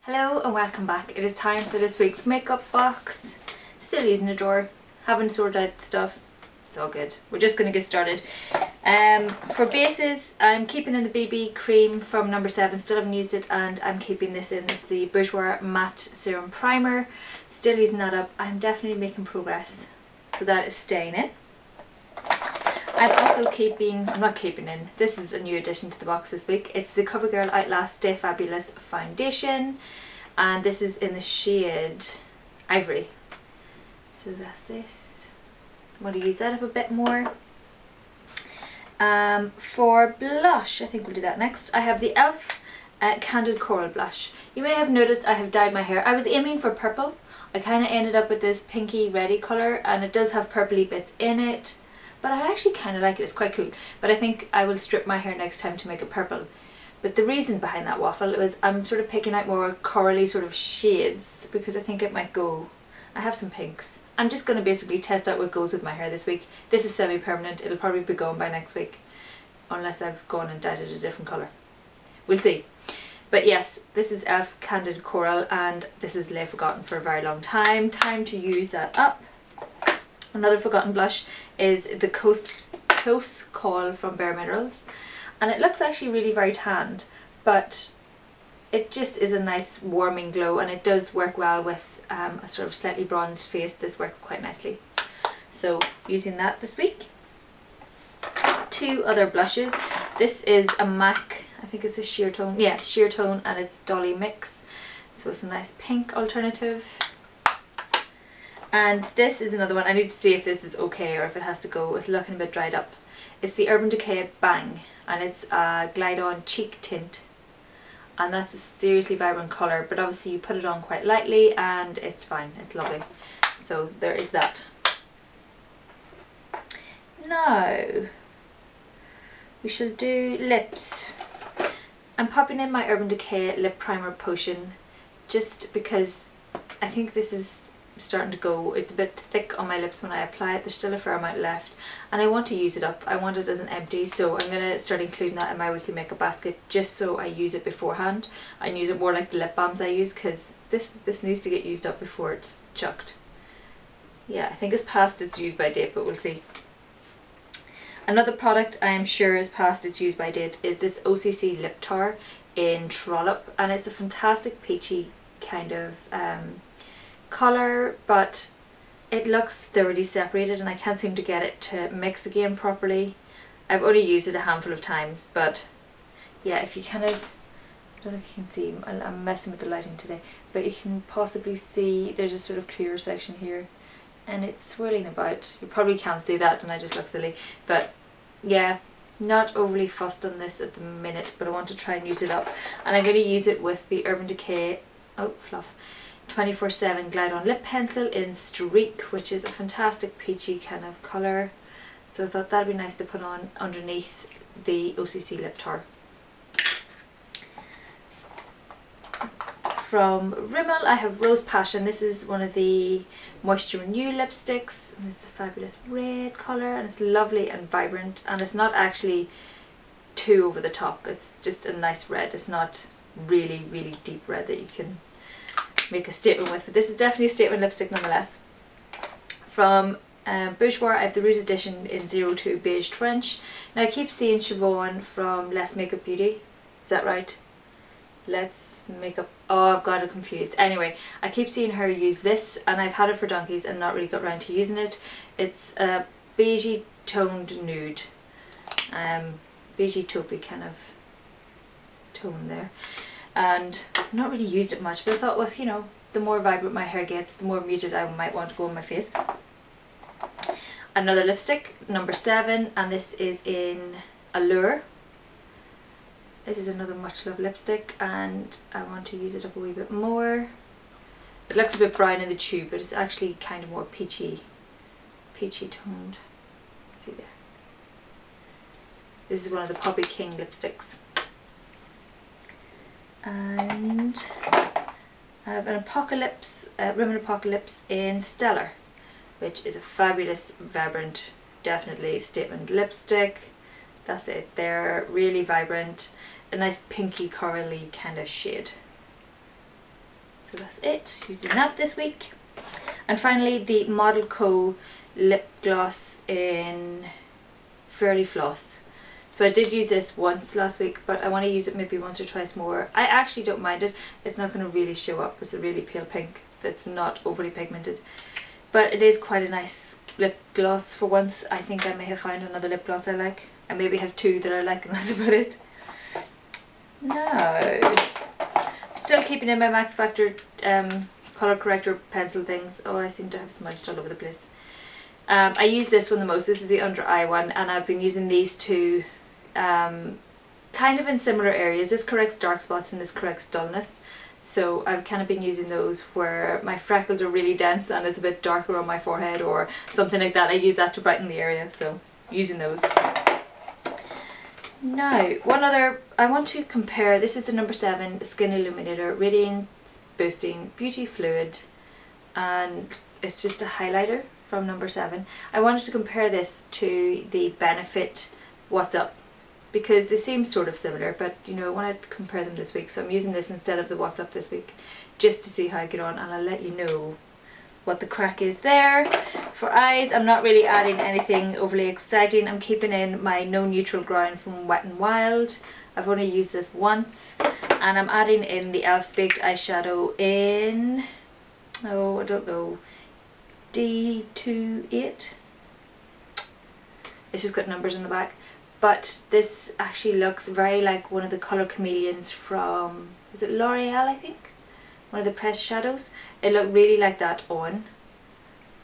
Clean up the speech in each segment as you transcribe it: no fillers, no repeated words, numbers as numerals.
Hello and welcome back. It is time for this week's makeup box. Still using a drawer, haven't sorted out stuff. It's all good. We're just going to get started. For bases, I'm keeping in the BB cream from number 7, still haven't used it, and I'm keeping this in. It's the Bourjois Matte Serum Primer. Still using that up. I'm definitely making progress. So that is staying in. I'm also this is a new addition to the box this week. It's the Covergirl Outlast Stay Fabulous Foundation, and this is in the shade Ivory. So that's this. I'm going to use that up a bit more. For blush, I think we'll do that next. I have the e.l.f. Candid Coral Blush. You may have noticed I have dyed my hair. I was aiming for purple. I kind of ended up with this pinky reddy colour, and it does have purpley bits in it. But I actually kind of like it, it's quite cool. But I think I will strip my hair next time to make it purple. But the reason behind that waffle was I'm sort of picking out more corally sort of shades because I think it might go. I have some pinks. I'm just going to basically test out what goes with my hair this week. This is semi-permanent, it'll probably be gone by next week. Unless I've gone and dyed it a different colour. We'll see. But yes, this is e.l.f.'s Candid Coral, and this is lay forgotten for a very long time. Time to use that up. Another forgotten blush is the Close Call from Bare Minerals, and it looks actually really very tanned, but it just is a nice warming glow, and it does work well with a sort of slightly bronzed face. This works quite nicely. So using that this week. Two other blushes. This is a MAC, I think it's a sheer tone, yeah, sheer tone, and it's Dolly Mix, so it's a nice pink alternative. And this is another one. I need to see if this is okay or if it has to go. It's looking a bit dried up. It's the Urban Decay Bang, and it's a Glide On Cheek Tint, and that's a seriously vibrant colour, but obviously you put it on quite lightly and it's fine, it's lovely. So there is that. Now we shall do lips. I'm popping in my Urban Decay Lip Primer Potion just because I think this is starting to go. It's a bit thick on my lips when I apply it. There's still a fair amount left, and I want to use it up. I want it as an empty, so I'm going to start including that in my weekly makeup basket just so I use it beforehand and use it more like the lip balms I use, because this needs to get used up before it's chucked. Yeah, I think it's past its use by date, but we'll see. Another product I am sure is past its use by date is this Occ Lip Tar in Trollop, and it's a fantastic peachy kind of colour, but it looks thoroughly separated and I can't seem to get it to mix again properly. I've only used it a handful of times, but yeah, if you kind of, I don't know if you can see, I'm messing with the lighting today, but you can possibly see there's a sort of clear section here and it's swirling about. You probably can't see that and I just look silly, but yeah, not overly fussed on this at the minute, but I want to try and use it up, and I'm going to use it with the Urban Decay 24/7 Glide On Lip Pencil in Streak, which is a fantastic peachy kind of colour. So I thought that'd be nice to put on underneath the Occ Lip Tar. From Rimmel I have Rose Passion. This is one of the Moisture Renew lipsticks, and it's a fabulous red colour, and it's lovely and vibrant, and it's not actually too over the top. It's just a nice red. It's not really deep red that you can make a statement with, but this is definitely a statement lipstick nonetheless. From Bourjois I have the Rouge Edition in 02 Beige Trench. Now I keep seeing Siobhan from Let's Makeup Beauty, is that right? Let's Makeup, oh I've got it confused. Anyway, I keep seeing her use this, and I've had it for donkeys and not really got around to using it. It's a beigey toned nude, beigey taupey kind of tone there. And I've not really used it much, but I thought, well, you know, the more vibrant my hair gets, the more muted I might want to go on my face. Another lipstick, number 7, and this is in Allure. This is another much loved lipstick, and I want to use it up a wee bit more. It looks a bit brown in the tube, but it's actually kind of more peachy toned. See there. This is one of the Poppy King lipsticks. And I have an Apocalypse, Rimmel Apocalypse in Stellar, which is a fabulous, vibrant, definitely statement lipstick. That's it, they're really vibrant, a nice pinky corally kind of shade. So that's it, using that this week. And finally the Model Co lip gloss in Fairy Floss. So I did use this once last week, but I want to use it maybe once or twice more. I actually don't mind it. It's not going to really show up. It's a really pale pink that's not overly pigmented. But it is quite a nice lip gloss for once. I think I may have found another lip gloss I like. I maybe have two that I like and that's about it. No. Still keeping in my Max Factor colour corrector pencil things. Oh, I seem to have smudged all over the place. I use this one the most. This is the under eye one, and I've been using these two kind of in similar areas. This corrects dark spots and this corrects dullness. So I've kind of been using those where my freckles are really dense and it's a bit darker on my forehead or something like that. I use that to brighten the area, so using those. Now, one other, I want to compare, this is the number 7 Skin Illuminator Radiance Boosting Beauty Fluid, and it's just a highlighter from number 7. I wanted to compare this to the Benefit What's Up, because they seem sort of similar, but you know, I want to compare them this week, so I'm using this instead of the What's Up this week, just to see how I get on, and I'll let you know what the crack is there. For eyes, I'm not really adding anything overly exciting. I'm keeping in my No Neutral Ground from Wet n Wild. I've only used this once, and I'm adding in the e.l.f. Baked Eyeshadow in, oh, I don't know, D28. It's just got numbers in the back. But this actually looks very like one of the Colour Chameleons from, is it L'Oreal, I think? One of the pressed shadows. It looked really like that on,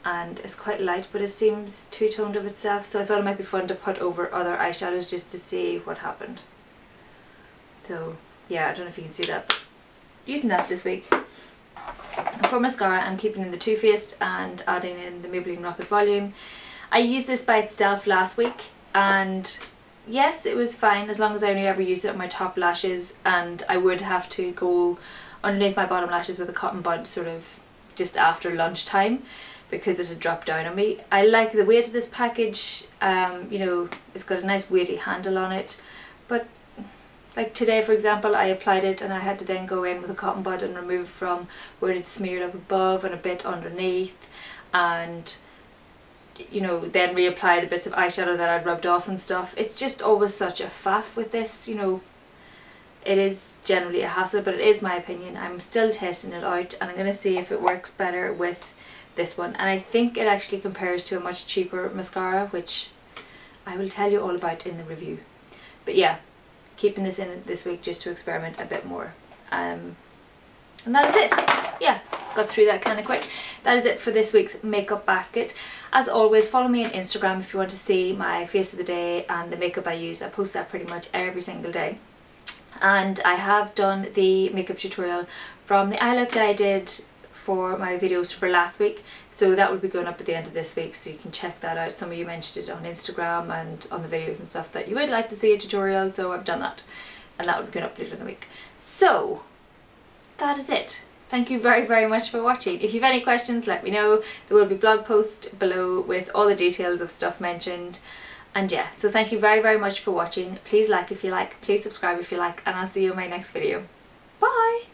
and it's quite light, but it seems two-toned of itself, so I thought it might be fun to put over other eyeshadows just to see what happened. So yeah, I don't know if you can see that, but using that this week. And for mascara, I'm keeping in the Too Faced and adding in the Maybelline Rocket Volume. I used this by itself last week, and yes, it was fine as long as I only ever used it on my top lashes, and I would have to go underneath my bottom lashes with a cotton bud sort of just after lunchtime because it had dropped down on me. I like the weight of this package, you know, it's got a nice weighty handle on it, but like today for example I applied it and I had to then go in with a cotton bud and remove from where it smeared up above and a bit underneath, and you know, then reapply the bits of eyeshadow that I'd rubbed off and stuff. It's just always such a faff with this, you know. It is generally a hassle, but it is my opinion. I'm still testing it out and I'm going to see if it works better with this one. And I think it actually compares to a much cheaper mascara, which I will tell you all about in the review. But yeah, keeping this in this week just to experiment a bit more. And that is it. Yeah, got through that kind of quick. That is it for this week's makeup basket. As always, follow me on Instagram if you want to see my face of the day and the makeup I use. I post that pretty much every single day. And I have done the makeup tutorial from the eye look that I did for my videos for last week, so that will be going up at the end of this week, so you can check that out. Some of you mentioned it on Instagram and on the videos and stuff that you would like to see a tutorial, so I've done that, and that will be going up later in the week. So that is it. Thank you very, very much for watching. If you have any questions, let me know. There will be blog posts below with all the details of stuff mentioned. And yeah, so thank you very, very much for watching. Please like if you like, please subscribe if you like, and I'll see you in my next video. Bye!